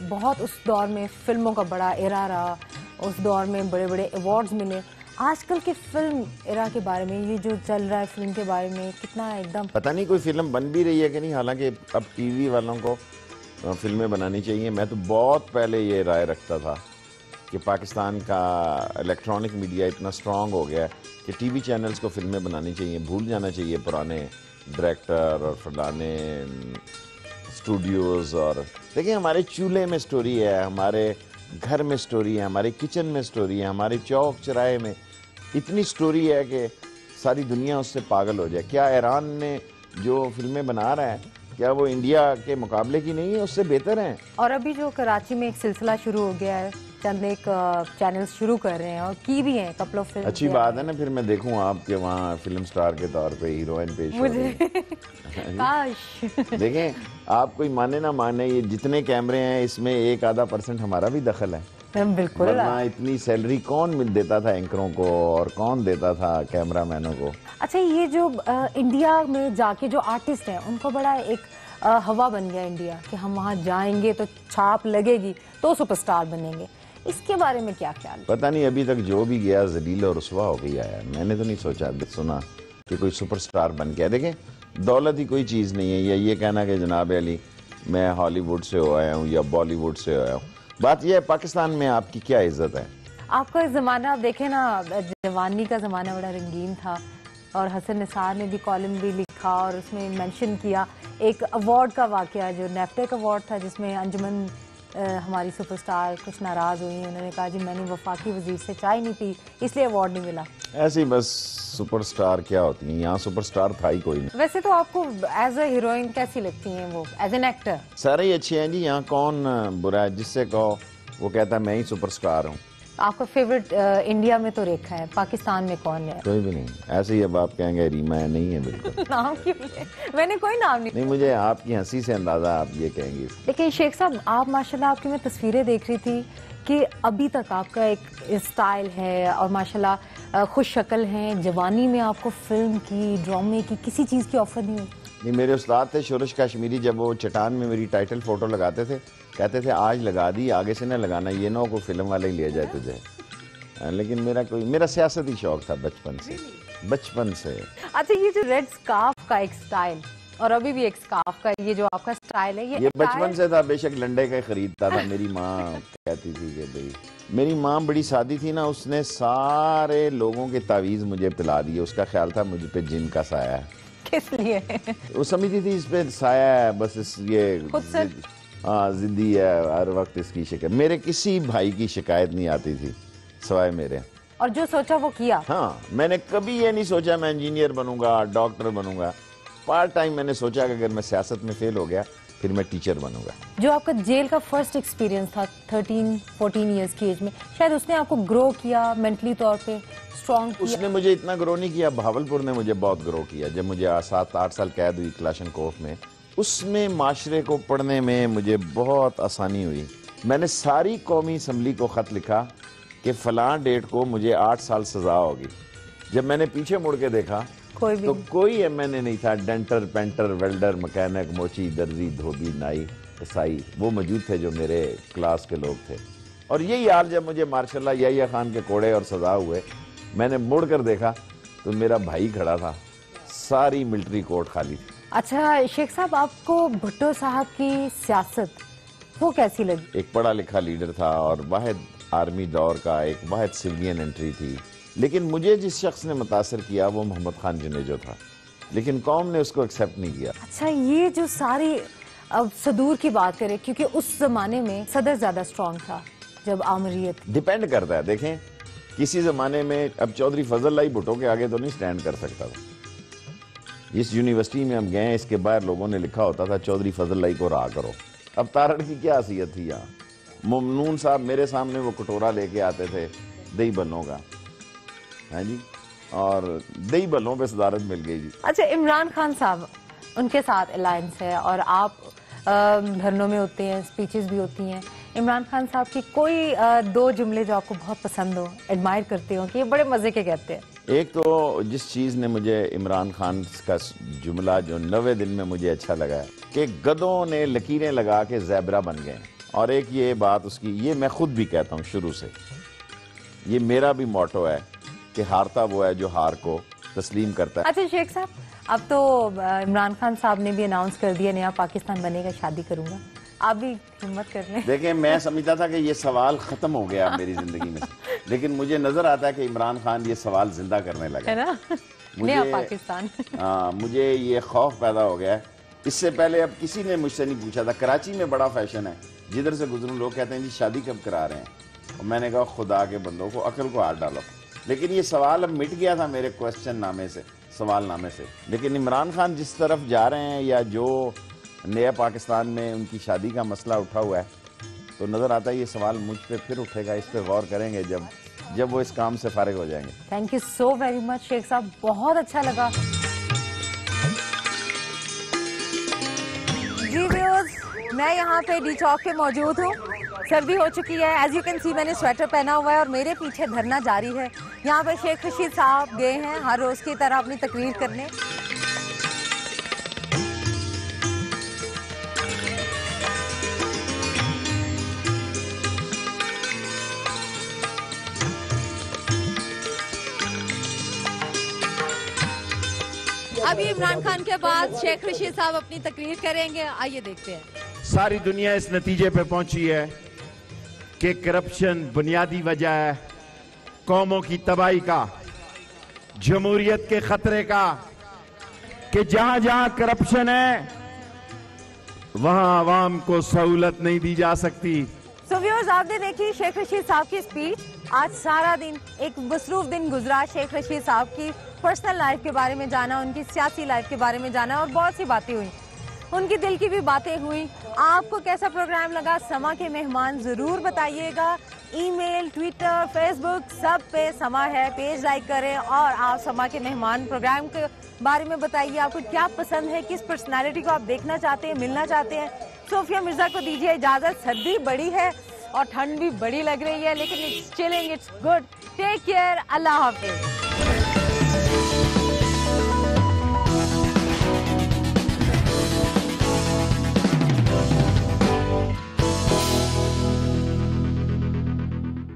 Speaker 1: बहुत उस दौर में फिल्मों का बड़ा एरा रहा, उस दौर में बड़े बड़े अवार्ड्स मिले। आजकल के फिल्म एरा के बारे में, ये जो चल रहा है फिल्म के बारे में, कितना एकदम
Speaker 2: पता नहीं कोई फिल्म बन भी रही है कि नहीं। हालांकि अब टीवी वालों को फिल्में बनानी चाहिए। मैं तो बहुत पहले ये राय रखता था कि पाकिस्तान का इलेक्ट्रॉनिक मीडिया इतना स्ट्रांग हो गया है कि टीवी चैनल्स को फिल्में बनानी चाहिए, भूल जाना चाहिए पुराने डायरेक्टर और फलाने स्टूडियोज़। और देखिए, हमारे चूल्हे में स्टोरी है, हमारे घर में स्टोरी है, हमारे किचन में स्टोरी है, हमारे चौक चौराहे में इतनी स्टोरी है कि सारी दुनिया उससे पागल हो जाए। क्या ईरान ने जो फिल्में बना रहा है, क्या वो इंडिया के मुकाबले की नहीं है, उससे बेहतर हैं।
Speaker 1: और अभी जो कराची में एक सिलसिला शुरू हो गया है, चंद एक चैनल्स शुरू कर रहे हैं और की भी हैं कपल ऑफ फिल्म।
Speaker 2: अच्छी बात है ना, फिर मैं देखूं आपके वहाँ फिल्म स्टार के तौर पे हीरोइन पेश हो रही है।
Speaker 1: काश।
Speaker 2: देखें, आप कोई माने ना माने, ये जितने कैमरे हैं इसमें 1-आधा% हमारा भी दखल है।
Speaker 1: बिल्कुल।
Speaker 2: वरना इतनी सैलरी कौन मिल देता था एंकरों को और कौन देता था कैमरामैनों को।
Speaker 1: अच्छा, ये जो इंडिया में जाके जो आर्टिस्ट हैं उनको बड़ा एक हवा बन गया इंडिया कि हम वहाँ जाएंगे तो छाप लगेगी तो सुपरस्टार बनेंगे। इसके बारे में क्या ख्याल है?
Speaker 2: पता नहीं, अभी तक जो भी गया जलील और रुसवा हो गई आया। मैंने तो नहीं सोचा सुना कि कोई सुपरस्टार बन गया। देखें, दौलत ही कोई चीज़ नहीं है, या ये कहना कि जनाब अली मैं हॉलीवुड से हो आया हूँ या बॉलीवुड से आया हूँ। बात यह है पाकिस्तान में आपकी क्या इज्जत है।
Speaker 1: आपका ज़माना आप देखें ना, जवानी का ज़माना बड़ा रंगीन था और हसन निसार ने भी कॉलम भी लिखा और उसमें मेंशन किया एक अवार्ड का वाकया जो नेफ्टेक अवार्ड था, जिसमें अंजुमन हमारी सुपरस्टार कुछ नाराज़ हुई। उन्होंने कहा जी मैंने वफाकी वजीर से चाय नहीं पी इसलिए अवार्ड नहीं मिला।
Speaker 2: ऐसी बस सुपरस्टार क्या होती हैं, यहाँ सुपरस्टार था ही कोई नहीं।
Speaker 1: वैसे तो आपको एज ए हीरोइन कैसी लगती हैं वो, एज एन एक्टर?
Speaker 2: सारे ही अच्छे हैं जी, यहाँ कौन बुरा है। जिससे कहो वो कहता है मैं ही सुपरस्टार हूँ।
Speaker 1: आपका फेवरेट इंडिया में तो रेखा है, पाकिस्तान में कौन है?
Speaker 2: कोई भी नहीं। ऐसे ही अब आप कहेंगे रीमा है, नहीं है बिल्कुल।
Speaker 1: नाम क्यों है? मैंने कोई नाम नहीं।
Speaker 2: मुझे आपकी हंसी से अंदाजा आप ये कहेंगे।
Speaker 1: लेकिन शेख साहब आप माशाल्लाह, आपकी मैं तस्वीरें देख रही थी कि अभी तक आपका एक स्टाइल है और माशाल्लाह खुश शक्ल हैं। जवानी में आपको फिल्म की, ड्रामे की, किसी चीज़ की ऑफर नहीं हुई?
Speaker 2: नहीं, मेरे उस्ताद थे शोरश कश्मीरी, जब वो चट्टान में मेरी टाइटल फोटो लगाते थे कहते थे आज लगा दी, आगे से ना लगाना, ये ना कोई फिल्म वाले ही ले जाए तुझे। लेकिन मेरा सियासती शौक था बचपन से।
Speaker 1: अच्छा, ये जो रेड स्कार्फ का एक स्टाइल और अभी भी एक स्कार्फ का ये जो आपका स्टाइल है,
Speaker 2: ये बचपन से था। बेशक लंडे का खरीदता था। मेरी माँ कहती थी कि भाई, मेरी माँ बड़ी सादी थी ना, उसने सारे लोगों के तावीज़ मुझे पिला दिए। उसका ख्याल था मुझ पे जिन का साया है।
Speaker 1: किस लिए?
Speaker 2: वो समझती थी इस पे साया है, बस ये हाँ जिद्दी है, हर वक्त इसकी शिकायत। मेरे किसी भाई की शिकायत नहीं आती थी सवाए मेरे।
Speaker 1: और जो सोचा वो किया।
Speaker 2: हाँ, मैंने कभी ये नहीं सोचा मैं इंजीनियर बनूंगा, डॉक्टर बनूंगा। पार्ट टाइम मैंने सोचा कि अगर मैं सियासत में फेल हो गया फिर मैं टीचर बनूंगा। जो
Speaker 1: आपका जेल का फर्स्ट एक्सपीरियंस था 13-14 इयर्स की एज में, शायद उसने आपको ग्रो किया, मेंटली तौर पे स्ट्रॉन्ग किया?
Speaker 2: उसने मुझे इतना ग्रो नहीं किया, भावलपुर ने मुझे बहुत ग्रो किया। जब मुझे 7-8 साल कैद हुई क्लाशन कोर्ट में, उसमें माशरे को पढ़ने में मुझे बहुत आसानी हुई। मैंने सारी कौमी असम्बली को ख़त लिखा कि फ़लाँ डेट को मुझे 8 साल सज़ा होगी। जब मैंने पीछे मुड़ के देखा तो कोई एमएनए नहीं था। डेंटर, पेंटर, वेल्डर, मैकेनिक, मोची, दर्जी, धोबी, नाई, कसाई वो मौजूद थे जो मेरे क्लास के लोग थे। और यही हाल जब मुझे मार्शल्लाह याहिया खान के कोड़े और सज़ा हुए, मैंने मुड़ कर देखा तो मेरा भाई खड़ा था, सारी मिलिट्री कोर्ट खाली थी।
Speaker 1: अच्छा शेख साहब, आपको भुट्टो साहब की सियासत वो कैसी लगी?
Speaker 2: एक पढ़ा लिखा लीडर था और वाहिद आर्मी दौर का एक वाहिद सिविलियन एंट्री थी। लेकिन मुझे जिस शख्स ने मुतासर किया वो मोहम्मद खान जुनेजो था, लेकिन कौम ने उसको एक्सेप्ट नहीं किया।
Speaker 1: अच्छा, ये जो सारी, अब सदूर की बात करें, क्योंकि उस जमाने में सदर ज्यादा स्ट्रॉन्ग था जब आमरीत।
Speaker 2: डिपेंड करता है। देखें, किसी जमाने में अब चौधरी फजल लाई भुट्टो के आगे तो नहीं स्टैंड कर सकता था। इस यूनिवर्सिटी में हम गए, इसके बाहर लोगों ने लिखा होता था चौधरी फजल लाई को राह करो। अब तारड़ की क्या हैसियत थी यहाँ। ममनून साहब मेरे सामने वो कटोरा लेके आते थे दही बल्लों का, हाँ जी, और दही बल्लों पे सदारत मिल गई जी।
Speaker 1: अच्छा, इमरान खान साहब, उनके साथ अलायंस है और आप धरनों में होते हैं, स्पीचेस भी होती हैं। इमरान खान साहब की कोई 2 जुमले जो आपको बहुत पसंद हो, एडमायर करते हो कि ये बड़े मजे के कहते हैं?
Speaker 2: एक तो जिस चीज़ ने मुझे इमरान खान का जुमला जो 90 दिन में मुझे अच्छा लगा कि गधों ने लकीरें लगा के ज़ेबरा बन गए। और एक ये बात उसकी, ये मैं खुद भी कहता हूँ शुरू से, ये मेरा भी मोटो है कि हारता वो है जो हार को तस्लीम करता है।
Speaker 1: अच्छा शेख साहब, अब तो इमरान खान साहब ने भी अनाउंस कर दिया नया पाकिस्तान बनेगा, शादी करूंगा, आप भी हिम्मत कर लें।
Speaker 2: देखें, मैं समझता था कि ये सवाल खत्म हो गया मेरी जिंदगी में, लेकिन मुझे नजर आता है कि इमरान खान ये सवाल जिंदा करने लगा
Speaker 1: है ना। नया पाकिस्तान।
Speaker 2: मुझे ये खौफ पैदा हो गया। इससे पहले अब किसी ने मुझसे नहीं पूछा था। कराची में बड़ा फैशन है, जिधर से गुजरूं लोग कहते हैं जी शादी कब करा रहे हैं, और मैंने कहा खुदा के बंदों को अकल को हाथ डालो। लेकिन ये सवाल अब मिट गया था मेरे क्वेश्चन नामे से, सवाल नामे से। लेकिन इमरान खान जिस तरफ जा रहे हैं या जो नया पाकिस्तान में उनकी शादी का मसला उठा हुआ है, तो नज़र आता है ये सवाल मुझ पे फिर उठेगा। इस पे गौर करेंगे जब वो इस काम से फारिग हो जाएंगे।
Speaker 1: Thank you so very much Sheikh साहब, बहुत अच्छा लगा। जी व्यूअर्स, मैं यहाँ पे डी चौक पे मौजूद हूँ। सर्दी हो चुकी है, एज यू कैन सी मैंने स्वेटर पहना हुआ है और मेरे पीछे धरना जारी है। यहाँ पे शेख रशीद साहब गए हैं हर रोज की तरह अपनी तकरीर करने। अभी इमरान खान के बाद शेख रशीद साहब अपनी तकरीर करेंगे, आइए देखते हैं।
Speaker 5: सारी दुनिया इस नतीजे पे पहुंची है कि करप्शन बुनियादी वजह है कौमों की तबाही का, जमहूरियत के खतरे का, कि जहां जहां करप्शन है वहां आवाम को सहूलत नहीं दी जा सकती।
Speaker 1: सो व्यूअर्स, आपने देखी शेख रशीद साहब की स्पीच। आज सारा दिन एक मसरूफ दिन गुजरा, शेख रशीद साहब की पर्सनल लाइफ के बारे में जाना, उनकी सियासी लाइफ के बारे में जाना और बहुत सी बातें हुई, उनकी दिल की भी बातें हुई। आपको कैसा प्रोग्राम लगा? समा के मेहमान जरूर बताइएगा। ईमेल, ट्विटर, फेसबुक सब पे समा है, पेज लाइक करें और आप समा के मेहमान प्रोग्राम के बारे में बताइए, आपको क्या पसंद है, किस पर्सनालिटी को आप देखना चाहते हैं, मिलना चाहते हैं। सोफिया मिर्जा को दीजिए इजाजत। सर्दी बड़ी है और ठंड भी बड़ी लग रही है, लेकिन it's chilling, it's good. Take care, अल्लाह हाफिज।